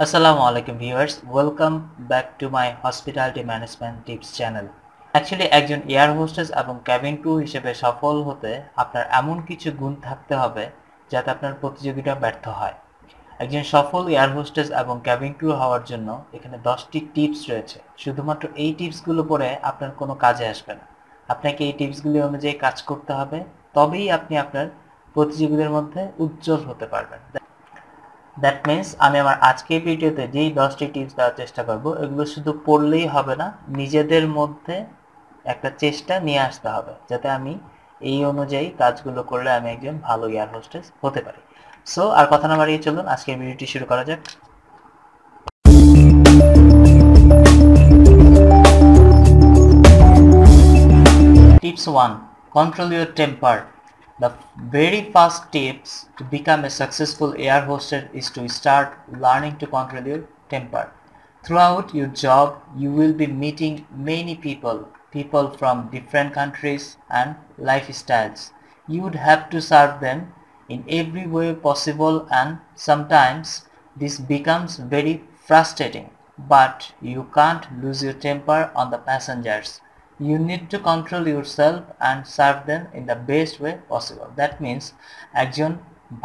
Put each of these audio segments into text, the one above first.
Assalamu alaikum viewers, welcome back to my hospitality management tips channel. Actually একজন air hostess এবং cabin crew হিসেবে সফল হতে আপনার এমন কিছু গুণ থাকতে হবে যাতে আপনার প্রতিযোগিতা ব্যর্থ হয়। একজন সফল এয়ার হোস্টেস এবং ক্যাবিন ক্রু হওয়ার জন্য এখানে 10টি টিপস রয়েছে। শুধুমাত্র এই টিপসগুলো পরে আপনার কোনো কাজে আসবে না। আপনাকে এই টিপসগুলি অনুযায়ী কাজ করতে হবে, তবেই আপনি আপনার প্রতিযোগীদের মধ্যে উজ্জ্বল হতে পারবেন। দ্যাট মিন্স আমি আমার আজকের ভিডিওতে যেই 10টি টিপস দেওয়ার চেষ্টা করব, এগুলো শুধু পড়লেই হবে না, নিজেদের মধ্যে একটা চেষ্টা নিয়ে আসতে হবে যাতে আমি এই অনুযায়ী কাজগুলো করলে আমি একজন ভালো এয়ার হোস্টেস হতে পারি। সো আর কথা না বাড়িয়ে চলুন আজকের ভিডিওটি শুরু করা যাক। Tips 1. Control your temper. The very first tips to become a successful air hostess is to start learning to control your temper. Throughout your job, you will be meeting many people from different countries and lifestyles. You would have to serve them in every way possible, and sometimes this becomes very frustrating. But you can't lose your temper on the passengers. You need to control yourself and serve them in the best way possible. That means একজন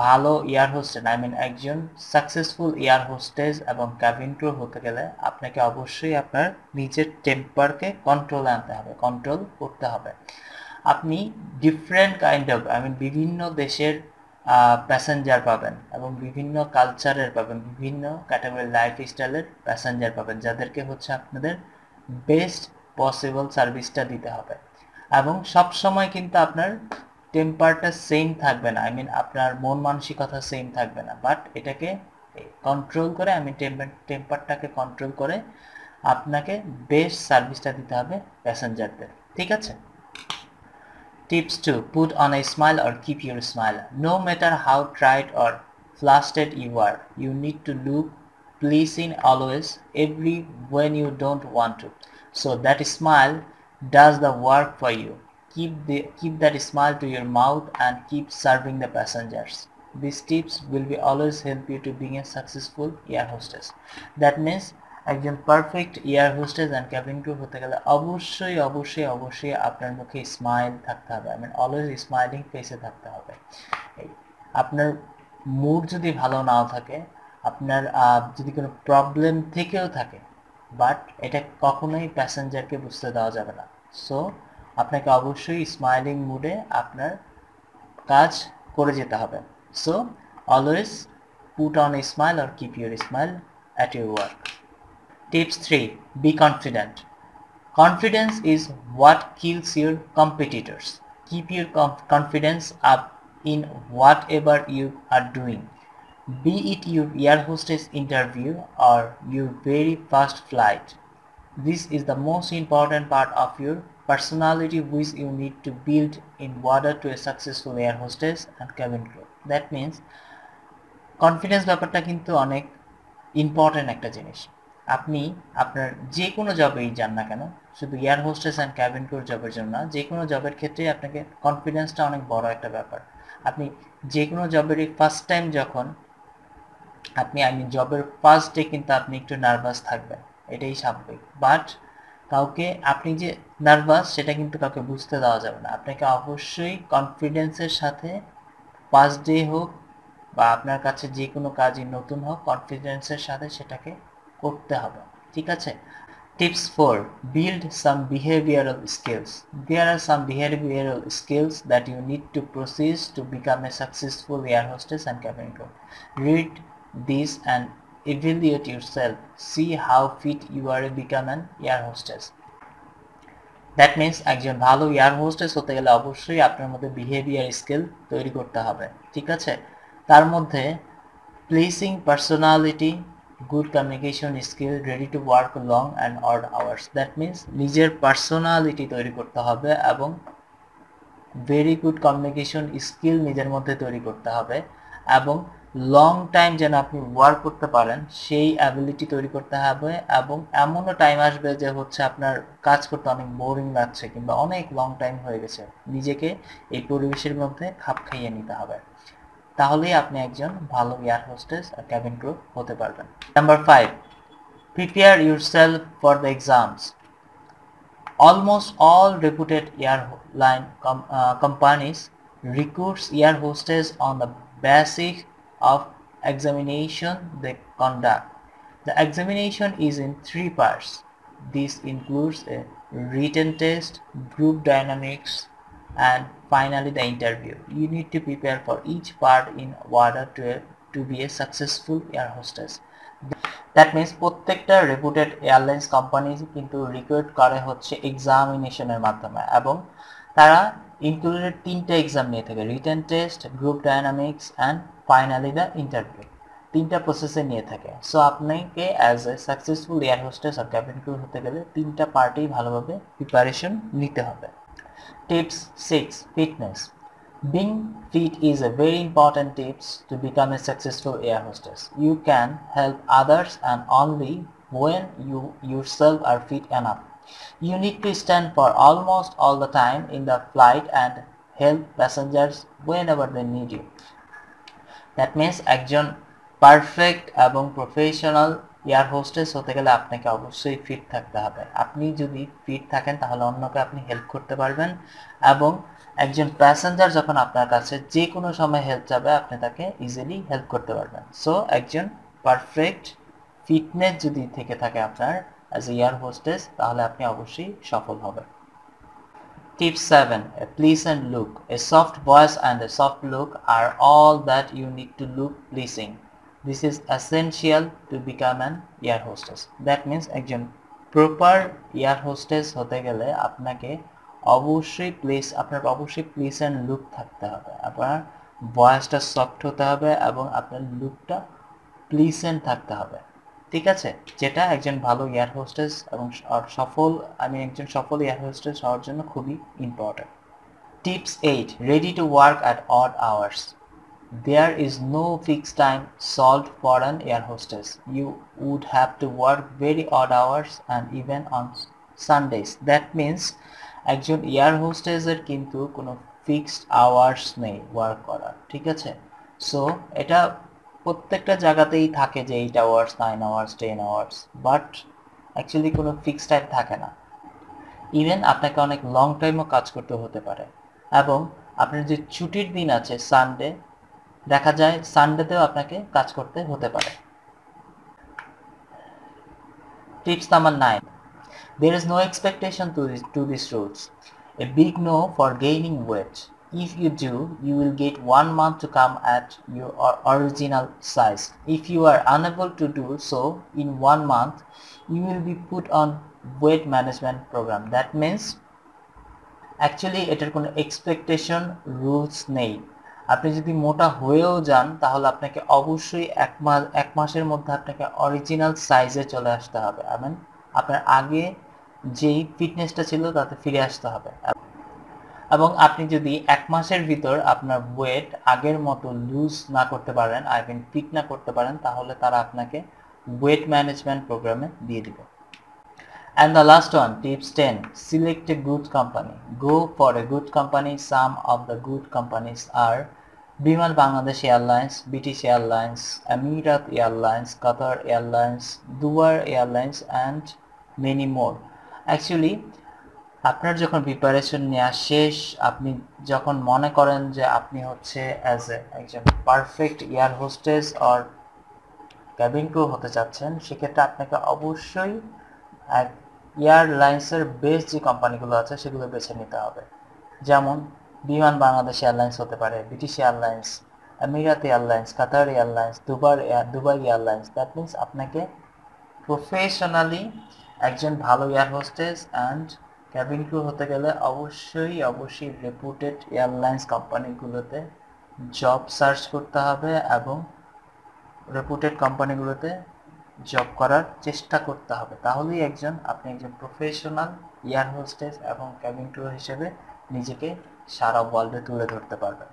ভালো air hostess, একজন successful air hostess এবং cabin crew হতে গেলে আপনাকে অবশ্যই আপনার নিজের টেম্পারকে কন্ট্রোলে আনতে হবে, কন্ট্রোল করতে হবে। আপনি ডিফারেন্ট কাইন্ড অফ বিভিন্ন দেশের প্যাসেঞ্জার পাবেন এবং বিভিন্ন কালচারের পাবেন, বিভিন্ন ক্যাটাগরি লাইফস্টাইলের প্যাসেঞ্জার পাবেন, যাদেরকে হচ্ছে আপনাদের বেস্ট পসিবল সার্ভিসটা দিতে হবে। এবং সব সময় কিন্তু আপনার টেম্পারটা সেম থাকবে না, আপনার মন মানসিকতা সেম থাকবে না, বাট এটাকে কন্ট্রোল করে টেম্পারটাকে কন্ট্রোল করে আপনাকে বেস্ট সার্ভিসটা দিতে হবে প্যাসেঞ্জারদের, ঠিক আছে? Tips 2. Put on a smile or keep your smile. No matter how tired or flustered you are, you need to look pleasing always, every when you don't want to. So that smile does the work for you. Keep that smile to your mouth and keep serving the passengers. These tips will be always help you to being a successful air hostess. That means একজন perfect air hostess and cabin crew হতে গেলে অবশ্যই অবশ্যই অবশ্যই আপনার মুখে smile থাকতে হবে, অলওয়েজ স্মাইলিং ফেসে থাকতে হবে। আপনার মুড যদি ভালো নাও থাকে, আপনার যদি কোনো প্রবলেম থেকেও থাকে, বাট এটা কখনোই প্যাসেঞ্জারকে বুঝতে দেওয়া যাবে না। সো আপনাকে অবশ্যই স্মাইলিং মুডে আপনার কাজ করে যেতে হবে। So always put on a smile or keep your smile at your work. Tips 3. Be confident. Confidence is what kills your competitors. Keep your confidence up in whatever you are doing. Be it your air hostess interview or your very first flight. This is the most important part of your personality which you need to build in order to a successful air hostess and cabin crew. That means confidence ব্যাপারটা কিন্তু অনেক important একটা জিনিস। আপনি আপনার যে কোনো জবেই যান না কেন, শুধু এয়ার হোস্টেস অ্যান্ড ক্যাবিন ক্রুর জবের জন্য না, যে কোনো জবের ক্ষেত্রে আপনাকে কনফিডেন্সটা অনেক বড় একটা ব্যাপার। আপনি যে কোনো জবেরই ফার্স্ট টাইম যখন আপনি জবের ফার্স্ট ডে কিন্তু আপনি একটু নার্ভাস থাকবেন, এটাই স্বাভাবিক। বাট কাউকে আপনি যে নার্ভাস সেটা কিন্তু কাউকে বুঝতে দেওয়া যাবে না। আপনাকে অবশ্যই কনফিডেন্সের সাথে ফার্স্ট ডে হোক বা আপনার কাছে যে কোনো কাজই নতুন হোক, কনফিডেন্সের সাথে সেটাকে করতে হবে, ঠিক আছে? Tips 4. Build some behavioral skills. There are some behavioral skills that you need to possess to become a successful air hostess and cabin crew. Read this and evaluate yourself. See how fit you are to become an air hostess. That means একজন ভালো air hostess হতে গেলে অবশ্যই আপনার মধ্যে behaviour skill তৈরি করতে হবে, ঠিক আছে? তার মধ্যে placing personality, good communication skill, ready to work long and odd hours. That means নিজের পার্সোনালিটি তৈরি করতে হবে এবং ভেরি গুড কমিউনিকেশন স্কিল নিজের মধ্যে তৈরি করতে হবে এবং লং টাইম যেন আপনি ওয়ার্ক করতে পারেন সেই অ্যাবিলিটি তৈরি করতে হবে। এবং এমনও টাইম আসবে যে হচ্ছে আপনার কাজ করতে অনেক বোরিং লাগছে কিংবা অনেক লং টাইম হয়ে গেছে, নিজেকে এই পরিবেশের মধ্যে খাপ খাইয়ে নিতে হবে। তাহলেই আপনি একজন ভালো এয়ার হোস্টেস আর ক্যাবিন ক্রু হতে পারবেন। Number 5, prepare yourself for the exams. Almost all reputed airline companies recruits air hostess on the basis of examination they conduct. The examination is in 3 parts. This includes a written test, group dynamics, and finally the interview. You need to prepare for each part in order to be a successful air hostess. That means প্রত্যেকটা রেপুটেড airlines company কিন্তু recruit করে হচ্ছে এক্সামিনেশনের মাধ্যমে, এবং তারা included 3টা exam নিয়ে থাকে, written test, group dynamics and finally the interview. 3টা প্রসেসে নিয়ে থাকে। সো আপনাকে as a successful air hostess আর ক্যাবিন ক্রু হতে গেলে 3টা পার্টেই ভালোভাবে প্রিপারেশন নিতে হবে। Tips 6, fitness. Being fit is a very important tips to become a successful air hostess. You can help others and only when you yourself are fit enough. You need to stand for almost all the time in the flight and help passengers whenever they need you. That means একজন perfect এবং professional air hostess হতে গেলে আপনাকে অবশ্যই fit থাকতে হবে। আপনি যদি ফিট থাকেন তাহলে অন্যকে আপনি হেল্প করতে পারবেন, এবং একজন প্যাসেঞ্জার যখন আপনার কাছে যে কোনো সময় হেল্প চাবে আপনি তাকে ইজিলি হেল্প করতে পারবেন। সো একজন পারফেক্ট ফিটনেস যদি থেকে থাকে আপনার অ্যাজ এ এয়ার হোস্টেস, তাহলে আপনি অবশ্যই সফল হবেন। Tip 7, a pleasant look. A soft voice and a soft look are all that you need to look pleasing. This is essential to become an air hostess. That means একজন proper air hostess হতে গেলে আপনাকে আপনার অবশ্যই pleasant look থাকতে হবে, আপনার ভয়েসটা সফট হতে হবে এবং আপনার লুকটা প্লিজেন্ট থাকতে হবে। ঠিক আছে, যেটা একজন ভালো এয়ার হোস্টেস এবং একজন সফল এয়ার হোস্টেস হওয়ার জন্য খুবই important. Tips 8, ready to work at odd hours. There is no fixed time solved for an air hostess. You would have to work very odd hours and even on Sundays. That means একজন air হোস্টেসের কিন্তু কোনো fixed hours নেই work করার। ঠিক আছে, so এটা প্রত্যেকটা জায়গাতেই থাকে যে 8 hours, 9 hours, 10 hours, but actually কোনো ফিক্সড টাইম থাকে না। ইভেন আপনাকে অনেক লং টাইমও কাজ করতে হতে পারে, এবং আপনার যে ছুটির দিন আছে সানডে, দেখা যায় সানডেতেও আপনাকে কাজ করতে হতে পারে। Tips number 9. There is no expectation to these rules. A big no for gaining weight. If you do, you will get 1 month to come at your original size. If you are unable to do so in 1 month, you will be put on weight management program. That means actually এটার কোনো expectation rules নেই। আপনি যদি মোটা হয়েও যান তাহলে আপনাকে অবশ্যই এক মাসের মধ্যে আপনাকে অরিজিনাল সাইজে চলে আসতে হবে, এবং আপনার আগে যেই ফিটনেসটা ছিল তাতে ফিরে আসতে হবে। এবং আপনি যদি 1 মাসের ভিতর আপনার ওয়েট আগের মতো লুজ না করতে পারেন, ফিট না করতে পারেন, তাহলে তারা আপনাকে ওয়েট ম্যানেজমেন্ট প্রোগ্রামে দিয়ে দিবে। And the last one, tips 10, select a good company. Go for a good company. Some of the good companies are Biman Bangladesh Airlines, British Airlines, Emirates Airlines, Qatar Airlines, Dubai Airlines, and many more. Actually, আপনার যখন preparation নেওয়া শেষ, আপনি যখন মনে করেন যে আপনি হচ্ছে একজন perfect air hostess or cabin crew হতে চাচ্ছেন, সেক্ষেত্রে আপনাকে অবশ্যই এয়ারলাইন্সের বেস্ট যে কোম্পানিগুলো আছে সেগুলো বেছে নিতে হবে। যেমন বিমান বাংলাদেশ এয়ারলাইন্স হতে পারে, British airlines, Emirates airlines, Qatar airlines, Dubai airlines. That means আপনাকে প্রফেশনালি একজন ভালো air hostess and cabin crew হতে গেলে অবশ্যই রেপুটেড এয়ারলাইন্স কোম্পানিগুলোতে জব সার্চ করতে হবে, এবং রেপুটেড কোম্পানিগুলোতে জব করার চেষ্টা করতে হবে। তাহলেই আপনি একজন প্রফেশনাল এয়ার হোস্টেস এবং ক্যাবিন ক্রু হিসেবে নিজেকে সারা ওয়ার্ল্ডে তুলে ধরতে পারবেন।